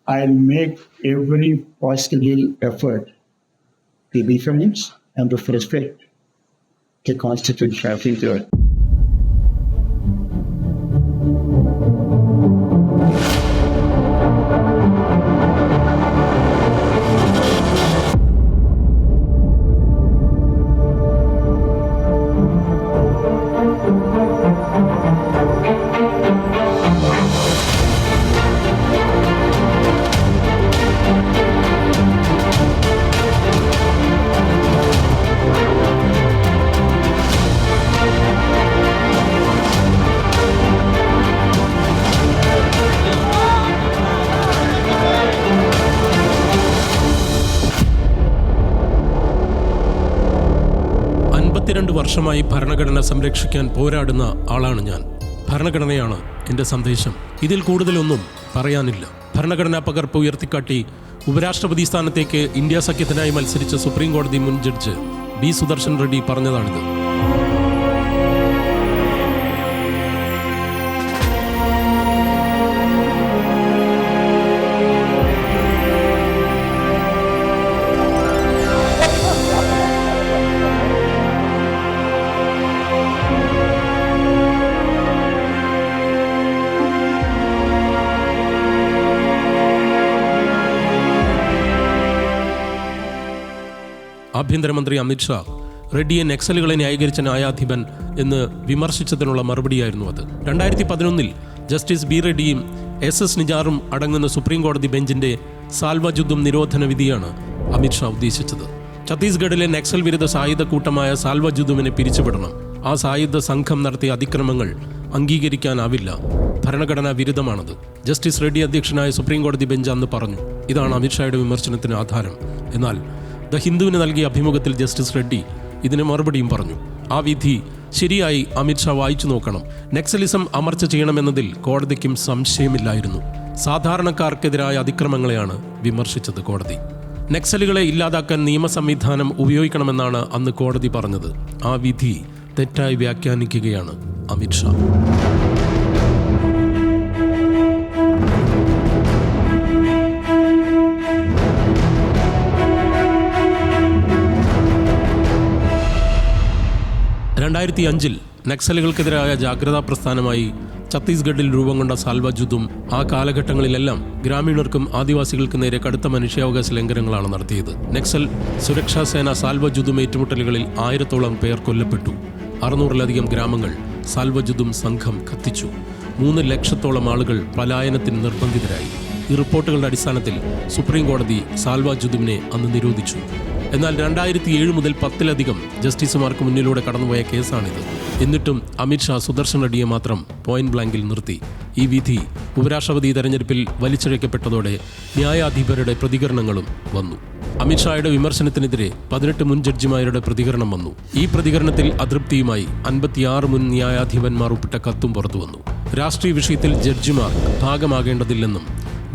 I'll make every possible effort to defend and to respect the Constitution of India. വർഷമായി ഭരണഘടന സംരക്ഷിക്കാൻ പോരാടുന്ന ആളാണ് ഞാൻ. ഭരണഘടനയാണ് എൻ്റെ സന്ദേശം. ഇതിൽ കൂടുതലൊന്നും പറയാനില്ല. ഭരണഘടനാ പകർപ്പ് ഉയർത്തിക്കാട്ടി ഉപരാഷ്ട്രപതി സ്ഥാനത്തേക്ക് ഇന്ത്യ സഖ്യത്തിനായി മത്സരിച്ച സുപ്രീം കോടതി മുൻ ജഡ്ജ് ബി സുദർശൻ റെഡ്ഡി പറഞ്ഞതാണിത്. ആഭ്യന്തരമന്ത്രി അമിത്ഷാ റെഡ്ഡിയെ നക്സലുകളെ ന്യായീകരിച്ച ന്യായാധിപൻ എന്ന് വിമർശിച്ചതിനുള്ള മറുപടിയായിരുന്നു അത്. 2011 ജസ്റ്റിസ് ബി റെഡ്ഡിയും SS നിജാറും അടങ്ങുന്ന സുപ്രീം കോടതി ബെഞ്ചിന്റെ സാൽവജുദും നിരോധന വിധിയാണ് അമിത്ഷാ ഉദ്ദേശിച്ചത്. ഛത്തീസ്ഗഡിലെ നക്സൽ വിരുദ്ധ സായുധ കൂട്ടമായ സാൽവജുദുമിനെ പിരിച്ചുവിടണം. ആ സായുധ സംഘം നടത്തിയ അതിക്രമങ്ങൾ അംഗീകരിക്കാനാവില്ല. ഭരണഘടനാ വിരുദ്ധമാണത്. ജസ്റ്റിസ് റെഡ്ഡി അധ്യക്ഷനായ സുപ്രീം കോടതി ബെഞ്ച് അന്ന് പറഞ്ഞു. ഇതാണ് അമിത്ഷായുടെ വിമർശനത്തിന് ആധാരം. എന്നാൽ ദ ഹിന്ദുവിന് നൽകിയ അഭിമുഖത്തിൽ ജസ്റ്റിസ് റെഡ്ഡി ഇതിന് മറുപടിയും പറഞ്ഞു. ആ വിധി ശരിയായി അമിത്ഷാ വായിച്ചു നോക്കണം. നക്സലിസം അമർച്ച ചെയ്യണമെന്നതിൽ കോടതിക്കും സംശയമില്ലായിരുന്നു. സാധാരണക്കാർക്കെതിരായ അതിക്രമങ്ങളെയാണ് വിമർശിച്ചത് കോടതി. നക്സലുകളെ ഇല്ലാതാക്കാൻ നിയമ സംവിധാനം ഉപയോഗിക്കണമെന്നാണ് അന്ന് കോടതി പറഞ്ഞത്. ആ വിധി തെറ്റായി വ്യാഖ്യാനിക്കുകയാണ് അമിത്ഷാ. നക്സലുകൾക്കെതിരായ ജാഗ്രതാ പ്രസ്ഥാനമായി ഛത്തീസ്ഗഡിൽ രൂപം കൊണ്ട സാൽവജുദും ആ കാലഘട്ടങ്ങളിലെല്ലാം ഗ്രാമീണർക്കും ആദിവാസികൾക്കും നേരെ കടുത്ത മനുഷ്യാവകാശ ലംഘനങ്ങളാണ് നടത്തിയത്. നക്സൽ സുരക്ഷാ സേന സാൽവജുദും ഏറ്റുമുട്ടലുകളിൽ 1000-ഓളം പേർ കൊല്ലപ്പെട്ടു. 600-ലധികം ഗ്രാമങ്ങൾ സാൽവജുദും സംഘം കത്തിച്ചു. 3 ലക്ഷത്തോളം ആളുകൾ പലായനത്തിന് നിർബന്ധിതരായി. ഈ റിപ്പോർട്ടുകളുടെ അടിസ്ഥാനത്തിൽ സുപ്രീം കോടതി സാൽവജുദുമിനെ അന്ന് നിരോധിച്ചു. എന്നാൽ 2007 മുതൽ 10-ലധികം ജസ്റ്റിസുമാർക്ക് മുന്നിലൂടെ കടന്നുപോയ കേസാണിത്. എന്നിട്ടും അമിത്ഷാ സുദർശൻ റെഡ്ഡിയെ മാത്രം പോയിന്റ് ബ്ലാങ്കിൽ നിർത്തി. ഈ വിധി ഉപരാഷ്ട്രപതി തെരഞ്ഞെടുപ്പിൽ വലിച്ചിഴക്കപ്പെട്ടതോടെ ന്യായാധിപരുടെ പ്രതികരണങ്ങളും വന്നു. അമിത്ഷായുടെ വിമർശനത്തിനെതിരെ 18 മുൻ ജഡ്ജിമാരുടെ പ്രതികരണം വന്നു. ഈ പ്രതികരണത്തിൽ അതൃപ്തിയുമായി 56 മുൻ ന്യായാധിപന്മാർ ഒപ്പിട്ട കത്തും പുറത്തുവന്നു. രാഷ്ട്രീയ വിഷയത്തിൽ ജഡ്ജിമാർ ഭാഗമാകേണ്ടതില്ലെന്നും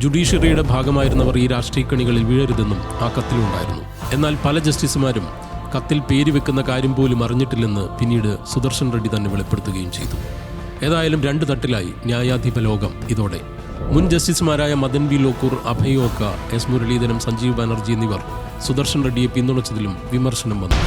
ജുഡീഷ്യറിയുടെ ഭാഗമായിരുന്നവർ ഈ രാഷ്ട്രീയ കണികളിൽ വീഴരുതെന്നും ആ കത്തിലുണ്ടായിരുന്നു. എന്നാൽ പല ജസ്റ്റിസുമാരും കത്തിൽ പേര് വെക്കുന്ന കാര്യം പോലും അറിഞ്ഞിട്ടില്ലെന്ന് പിന്നീട് സുദർശൻ റെഡ്ഡി തന്നെ വെളിപ്പെടുത്തുകയും ചെയ്തു. ഏതായാലും 2 തട്ടിലായി ന്യായാധിപ ലോകം ഇതോടെ. മുൻ ജസ്റ്റിസുമാരായ മദൻ വി ലോക്കൂർ, അഭയ് ഓക്ക, S മുരളീധരൻ, സഞ്ജീവ് ബാനർജി എന്നിവർ സുദർശൻ റെഡ്ഡിയെ പിന്തുണച്ചതിലും വിമർശനം വന്നു.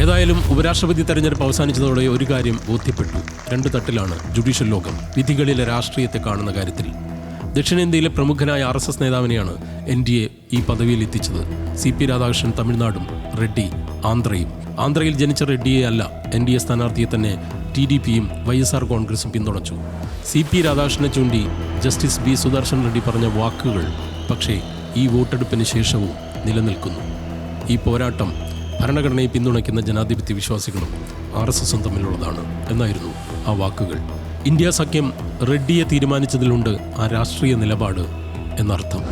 ഏതായാലും ഉപരാഷ്ട്രപതി തെരഞ്ഞെടുപ്പ് അവസാനിച്ചതോടെ ഒരു കാര്യം ബോധ്യപ്പെട്ടു. 2 തട്ടിലാണ് ജുഡീഷ്യൽ ലോകം വിധികളിലെ രാഷ്ട്രീയത്തെ കാണുന്ന കാര്യത്തിൽ. ദക്ഷിണേന്ത്യയിലെ പ്രമുഖനായ RSS നേതാവിനെയാണ് NDA ഈ പദവിയിൽ എത്തിച്ചത്. CP രാധാകൃഷ്ണൻ തമിഴ്നാടും റെഡ്ഡി ആന്ധ്രയും. ആന്ധ്രയിൽ ജനിച്ച റെഡ്ഡിയെ അല്ല, NDA സ്ഥാനാർത്ഥിയെ തന്നെ TDPയും YSR കോൺഗ്രസും പിന്തുണച്ചു. CP രാധാകൃഷ്ണനെ ചൂണ്ടി ജസ്റ്റിസ് ബി സുദർശൻ റെഡ്ഡി പറഞ്ഞ വാക്കുകൾ പക്ഷേ ഈ വോട്ടെടുപ്പിന് ശേഷവും നിലനിൽക്കുന്നു. ഈ പോരാട്ടം ഭരണഘടനയെ പിന്തുണയ്ക്കുന്ന ജനാധിപത്യ വിശ്വാസികളും RSSും തമ്മിലുള്ളതാണ് എന്നായിരുന്നു ആ വാക്കുകൾ. ഇന്ത്യ സഖ്യം റെഡ്ഡിയെ തീരുമാനിച്ചതിലുണ്ട് ആ രാഷ്ട്രീയ നിലപാട് എന്നർത്ഥം.